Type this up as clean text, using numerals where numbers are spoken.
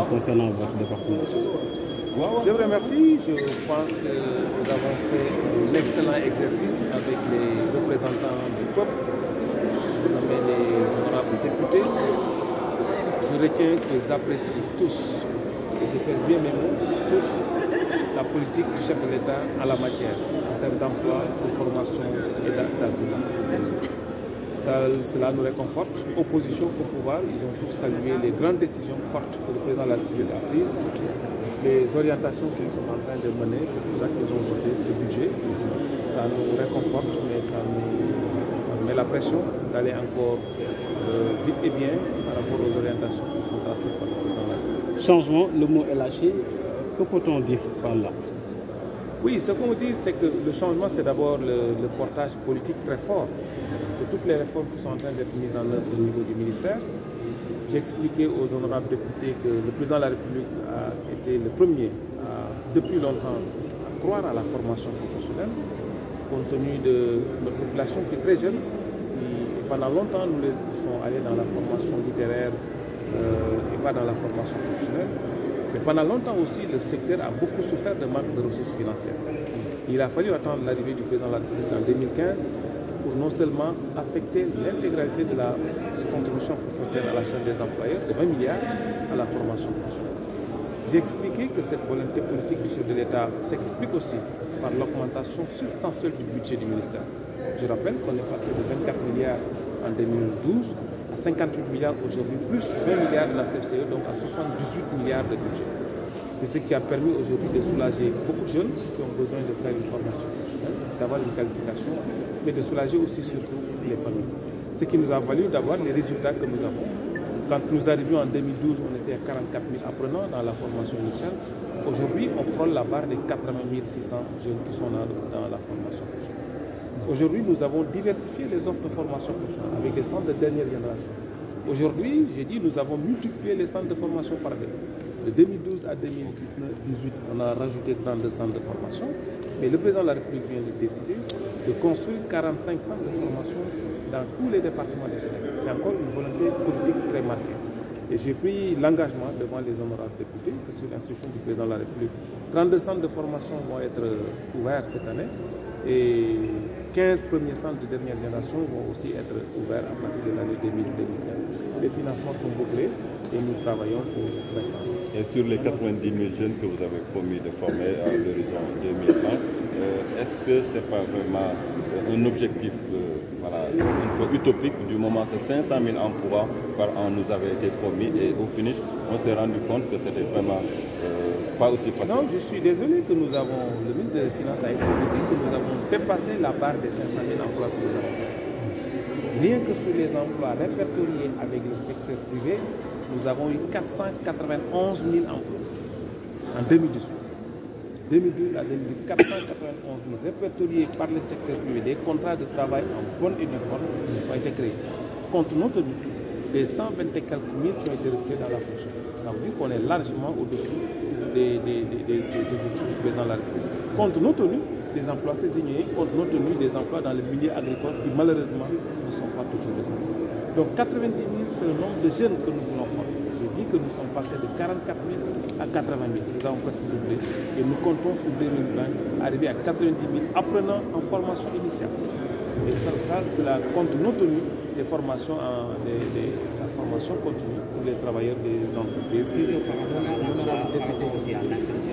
concernant votre département? Je vous remercie. Je pense que nous avons fait un excellent exercice avec les représentants du peuple, nommés les honorables députés. Je retiens qu'ils apprécient tous, et je pèse bien mes mots, tous, la politique du chef de l'État en la matière, en termes d'emploi, de formation et d'artisanat. Cela nous réconforte. Opposition au pouvoir, ils ont tous salué les grandes décisions fortes que le président de la République a prises, les orientations qu'ils sont en train de mener. C'est pour ça qu'ils ont voté ce budget. Ça nous réconforte, mais ça nous met la pression d'aller encore vite et bien par rapport aux orientations qui sont tracées par le président de la République. Changement, le mot est lâché. Que peut-on dire par là? Oui, ce qu'on dit, c'est que le changement, c'est d'abord le portage politique très fort de toutes les réformes qui sont en train d'être mises en œuvre au niveau du ministère. J'ai expliqué aux honorables députés que le président de la République a été le premier, depuis longtemps, à croire à la formation professionnelle, compte tenu de notre population qui est très jeune. Pendant longtemps, nous sommes allés dans la formation littéraire et pas dans la formation professionnelle. Mais pendant longtemps aussi, le secteur a beaucoup souffert de manque de ressources financières. Il a fallu attendre l'arrivée du président de la République en 2015 pour non seulement affecter l'intégralité de la contribution forfaitaire à la charge des employeurs de 20 milliards à la formation professionnelle. J'ai expliqué que cette volonté politique du chef de l'État s'explique aussi par l'augmentation substantielle du budget du ministère. Je rappelle qu'on est passé de 24 milliards en 2012 à 58 milliards aujourd'hui, plus 20 milliards de la CFCE, donc à 78 milliards de budget. C'est ce qui a permis aujourd'hui de soulager beaucoup de jeunes qui ont besoin de faire une formation professionnelle, d'avoir une qualification, mais de soulager aussi surtout les familles. Ce qui nous a valu d'avoir les résultats que nous avons. Quand nous arrivions en 2012, on était à 44 000 apprenants dans la formation initiale. Aujourd'hui, on frôle la barre des 80 600 jeunes qui sont dans la formation professionnelle. Aujourd'hui, nous avons diversifié les offres de formation professionnelle avec les centres de dernière génération. Aujourd'hui, j'ai dit, nous avons multiplié les centres de formation par deux. De 2012 à 2018, on a rajouté 32 centres de formation. Mais le président de la République vient de décider de construire 45 centres de formation dans tous les départements du Sénégal. C'est encore une volonté politique très marquée. Et j'ai pris l'engagement devant les honorables députés que sur l'instruction du président de la République, 32 centres de formation vont être ouverts cette année. Et 15 premiers centres de dernière génération vont aussi être ouverts à partir de l'année 2015. Les financements sont bouclés et nous travaillons pour ça. Et sur les 90 000 jeunes que vous avez promis de former à l'horizon 2020, est-ce que ce n'est pas vraiment un objectif un peu utopique du moment que 500 000 emplois par an nous avaient été promis et au finish, on s'est rendu compte que c'était vraiment pas aussi facile? Non, je suis désolé que nous avons, le ministre des Finances a expliqué que nous avons dépassé la barre des 500 000 emplois que nous avons fait. Rien que sur les emplois répertoriés avec le secteur privé, nous avons eu 491 000 emplois en 2018. 2012 à 2018, 491 000 répertoriés par le secteur privé, des contrats de travail en bonne et due forme ont été créés. Compte tenu des 120 et quelques mille qui ont été recrutés dans la fonction. Ça veut dire qu'on est largement au-dessus des objectifs du président de la République. Compte tenu des emplois saisonniers, compte tenu des emplois dans le milieu agricole qui malheureusement ne sont pas toujours essentiels. Donc 90 000, c'est le nombre de jeunes que nous voulons former. Je dis que nous sommes passés de 44 000 à 80 000. Nous avons presque doublé et nous comptons sur 2020 arriver à 90 000 apprenants en formation initiale. Et ça cela compte tenu des formations, la formation continue pour les travailleurs des entreprises. L'honorable député aussi à l'insertion